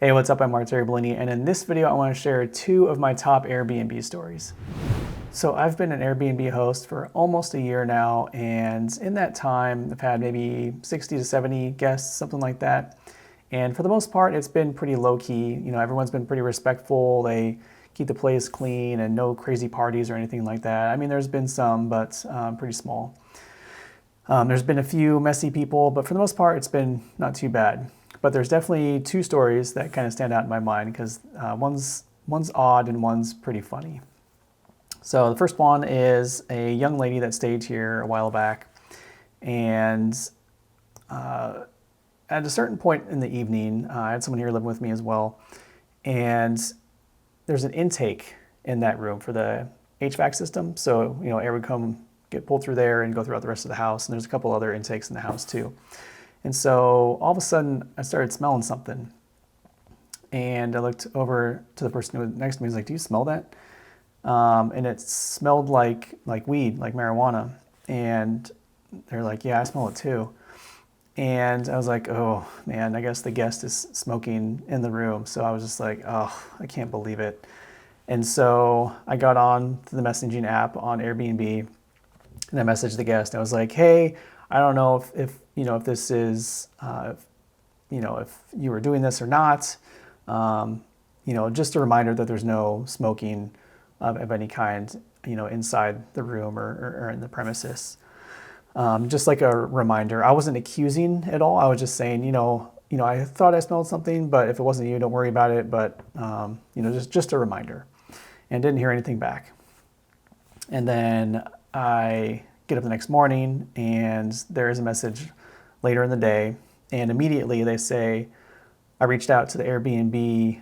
Hey, what's up? I'm Mark Bellini, and in this video, I want to share two of my top Airbnb stories. So I've been an Airbnb host for almost a year now, and in that time, I've had maybe 60 to 70 guests, something like that. And for the most part, it's been pretty low-key. You know, everyone's been pretty respectful. They keep the place clean and no crazy parties or anything like that. I mean, there's been some, but pretty small. There's been a few messy people, but for the most part, it's been not too bad. But there's definitely two stories that kind of stand out in my mind because one's odd and one's pretty funny. So the first one is a young lady that stayed here a while back, and at a certain point in the evening, I had someone here living with me as well, and there's an intake in that room for the HVAC system. So, you know, air would come, get pulled through there and go throughout the rest of the house, and there's a couple other intakes in the house too. And so all of a sudden, I started smelling something. And I looked over to the person who was next to me. I was like, "Do you smell that?" And it smelled like weed, like marijuana. And they're like, "Yeah, I smell it too." And I was like, "Oh man, I guess the guest is smoking in the room." So I was just like, "Oh, I can't believe it." And so I got on to the messaging app on Airbnb, and I messaged the guest. I was like, "Hey, I don't know if you know if this is if you were doing this or not. Just a reminder that there's no smoking of any kind, inside the room or in the premises. Just like a reminder. I wasn't accusing at all. I was just saying, I thought I smelled something, but if it wasn't you, don't worry about it. But just a reminder." And didn't hear anything back. And then I get up the next morning and there is a message later in the day, and immediately they say, "I reached out to the Airbnb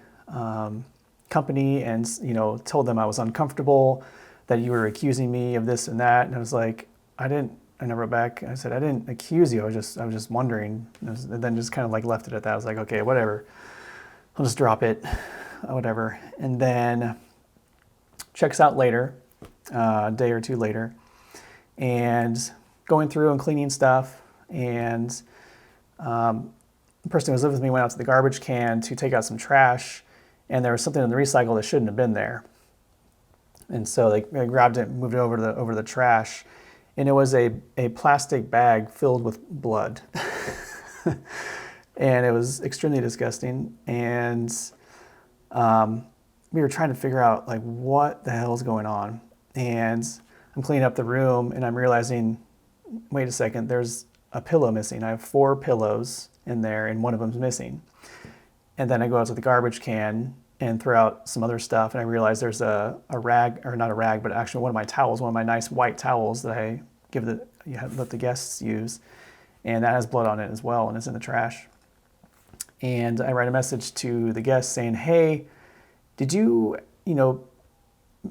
company and told them I was uncomfortable, that you were accusing me of this and that." And I was like, and I wrote back, I said, "I didn't accuse you, I was just wondering." And then just kind of like left it at that. I was like, "Okay, whatever, I'll just drop it, whatever." And then checks out later, a day or two later, and going through and cleaning stuff, and the person who was living with me went out to the garbage can to take out some trash, and there was something in the recycle that shouldn't have been there. And so they grabbed it and moved it over to the trash, and it was a plastic bag filled with blood. And it was extremely disgusting. And we were trying to figure out like what the hell is going on. And I'm cleaning up the room and I'm realizing, wait a second, there's a pillow missing. I have 4 pillows in there and one of them's missing. And then I go out to the garbage can and throw out some other stuff, and I realize there's a rag, or not a rag, but actually one of my towels, one of my nice white towels that I let the guests use, and that has blood on it as well, and it's in the trash. And I write a message to the guests saying, "Hey, did you,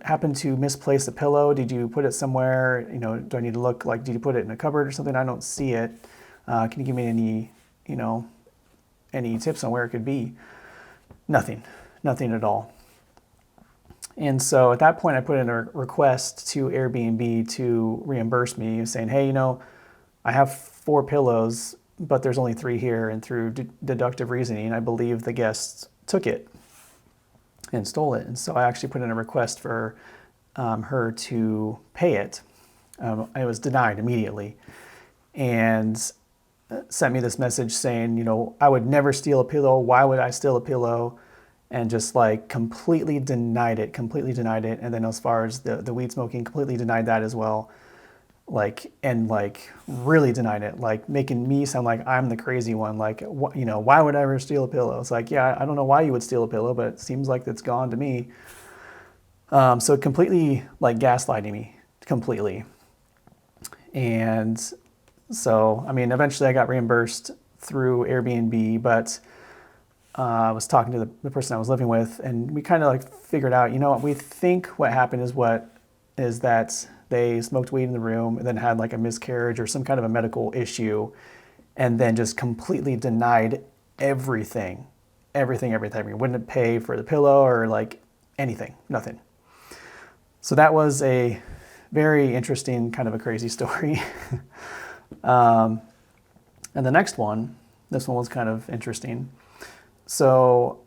happen to misplace a pillow? Did you put it somewhere? Do I need to look, like, did you put it in a cupboard or something? I don't see it. Can you give me any tips on where it could be?" Nothing at all. And so at that point, I put in a request to Airbnb to reimburse me, saying, "Hey, I have 4 pillows, but there's only 3 here, and through deductive reasoning, I believe the guests took it and stole it." And so I actually put in a request for her to pay it. It was denied immediately, and sent me this message saying, "I would never steal a pillow. Why would I steal a pillow?" And just like completely denied it. And then as far as the weed smoking, completely denied that as well. And really denied it, like making me sound like I'm the crazy one. Like, why would I ever steal a pillow? It's like, yeah, I don't know why you would steal a pillow, but it seems like it's gone to me. So completely like gaslighting me completely. And so, I mean, eventually I got reimbursed through Airbnb, but I was talking to the person I was living with, and we kind of like figured out, we think what happened is that they smoked weed in the room and then had like a miscarriage or some kind of a medical issue, and then just completely denied everything. We wouldn't pay for the pillow or like anything, nothing. So that was a very interesting, kind of a crazy story. And the next one, this one was kind of interesting. So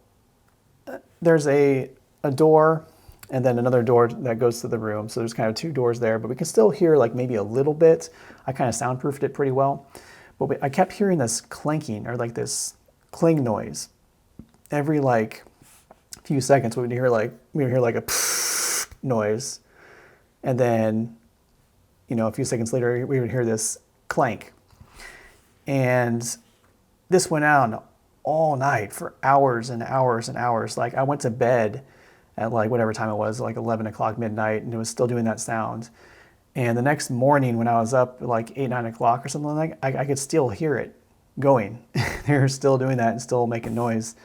there's a door and then another door that goes to the room. So there's kind of two doors there, but we can still hear like maybe a little bit. I kind of soundproofed it pretty well. But I kept hearing this clanking or like this cling noise. Every like few seconds we would hear like a noise. And then, you know, a few seconds later we would hear this clank. And this went on all night for hours and hours and hours. Like I went to bed at like whatever time it was, like 11 o'clock midnight, and it was still doing that sound. And the next morning when I was up at like 8, 9 o'clock or something like that, I could still hear it going. They were still doing that and still making noise.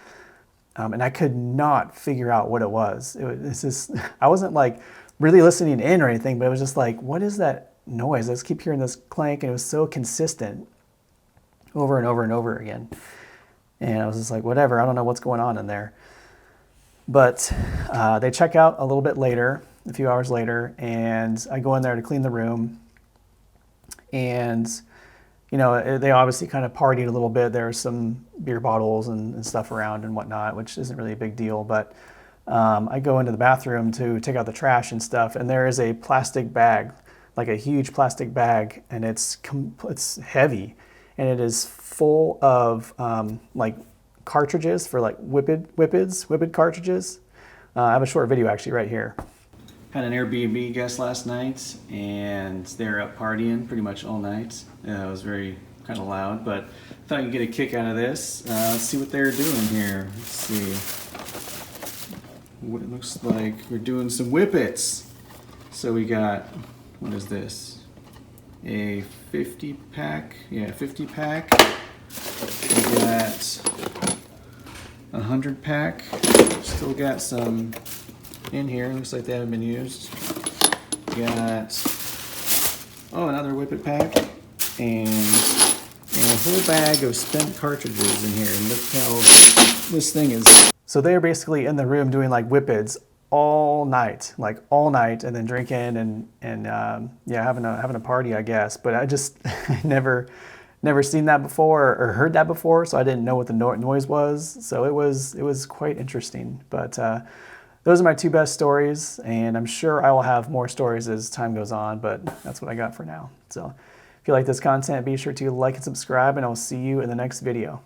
And I could not figure out what it was. It's just, I wasn't like really listening in or anything, but it was just like, what is that noise? I just keep hearing this clank, and it was so consistent over and over and over again. And I was just like, whatever, I don't know what's going on in there. But they check out a little bit later, a few hours later, and I go in there to clean the room. And, you know, they obviously kind of partied a little bit. There were some beer bottles and stuff around and whatnot, which isn't really a big deal. But I go into the bathroom to take out the trash and stuff, and there is a plastic bag, like a huge plastic bag, and it's heavy. And it is full of like cartridges for like whipped cartridges. I have a short video actually right here. Had an Airbnb guest last night, and they're up partying pretty much all night. It was very kind of loud, but I thought you'd get a kick out of this. Let's see what they're doing here. Let's see. What it looks like we're doing some whippets. So we got, what is this? A 50 pack, yeah, 50 pack. We got 100 pack. Still got some in here. Looks like they haven't been used. We got, oh, another whippet pack, and a whole bag of spent cartridges in here. And look how this thing is. So they are basically in the room doing like whippets all night, and then drinking and yeah, having a party, I guess. But I just never seen that before or heard that before, so I didn't know what the noise was. So it was quite interesting. But those are my two best stories, and I'm sure I will have more stories as time goes on. But that's what I got for now. So if you like this content, be sure to like and subscribe, and I will see you in the next video.